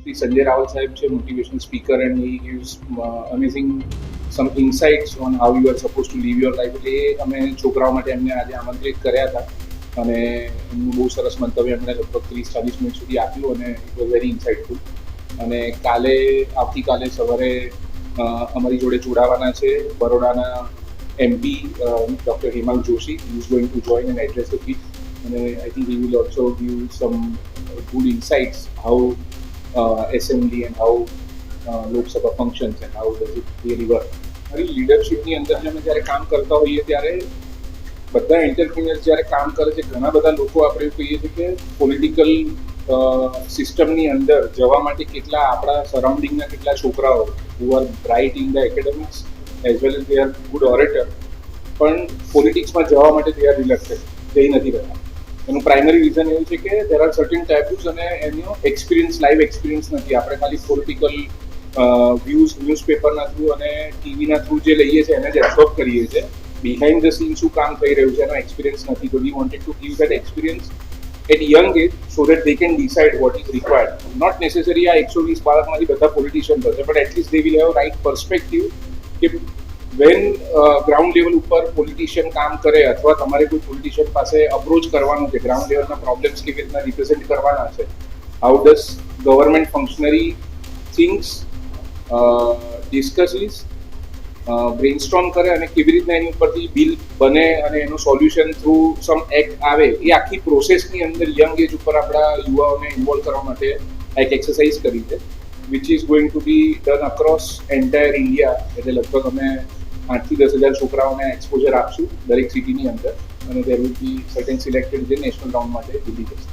શ્રી સંજય રાવલ સાહેબ છે, motivational speaker, and he gives amazing some insights on how you are suppose to live your life. એટલે એ અમે છોકરાઓ માટે એમને આજે આમંત્રિત કર્યા હતા અને એમનું બહુ સરસ મંતવ્ય એમણે લગભગ 30-40 મિનિટ સુધી આપ્યું અને ઇટ વોઝ વેરી ઇન્સાઇટફુલ. અને આવતીકાલે સવારે અમારી જોડે જોડાવાના છે બરોડાના MP doctor Hemang Joshi. He is going to join and address the piece. અને I think he will also give some good insights how assembly and how Lok Sabha functions and how does it really work. મારી લીડરશિપની અંદર અમે જ્યારે કામ કરતા હોઈએ ત્યારે બધા એન્ટરપ્રિન્યોર્સ જ્યારે કામ કરે છે, ઘણા બધા લોકો આપણે કહીએ છીએ કે પોલિટિકલ સિસ્ટમની અંદર જવા માટે કેટલા આપણા સરાઉન્ડિંગના કેટલા છોકરાઓ who are bright in the academics as well as they are good orator, પણ પોલિટિક્સમાં જવા માટે તે આર રિલેક્ટેડ, જઈ નથી રહ્યા. એનું પ્રાઇમરી રીઝન એવું છે કે દેર આર સર્ટેન ટેબ્યુઝ અને એનો એક્સપિરિયન્સ, લાઈવ એક્સપિરિયન્સ નથી. આપણે ખાલી પોલિટિકલ વ્યૂઝ ન્યૂઝપેપરના થ્રુ અને ટીવીના થ્રુ જે લઈએ છીએ એને જ એબ્સોર્બ કરીએ છીએ. બિહાઇન્ડ ધ સીન શું કામ થઈ રહ્યું છે એનો એક્સપિરિયન્સ નથી. તો we wanted to give that experience at young age so that they can decide what is required. Not necessary આ 120 બાળકમાંથી બધા પોલિટિશિયન થશે, but at least they will have right perspective કે વેન ગ્રાઉન્ડ લેવલ ઉપર politician કામ કરે અથવા તમારે કોઈ પોલિટિશિયન પાસે અપ્રોચ કરવાનું છે, ગ્રાઉન્ડ લેવલના પ્રોબ્લેમ્સ કેવી રીતના રિપ્રેઝેન્ટ કરવાના છે, હાઉ ડઝ ગવર્મેન્ટ ફંક્શનરી થિંગ્સ ડિસ્કસીસ, બ્રેઇનસ્ટોર્મ કરે અને કેવી રીતના એની ઉપરથી બિલ બને અને એનું સોલ્યુશન થ્રુ સમ એક્ટ આવે, એ આખી પ્રોસેસની અંદર યંગ એજ ઉપર આપણા યુવાઓને ઇન્વોલ્વ કરવા માટે એક એક્સરસાઇઝ કરી છે which is going to be done across entire India. એટલે લગભગ અમે 8 થી 10,000 છોકરાઓને એક્સપોઝર આપશું દરેક સિટીની અંદર અને there will be certain selected જે નેશનલ રાઉન્ડ માટે દિલ્હી જશે.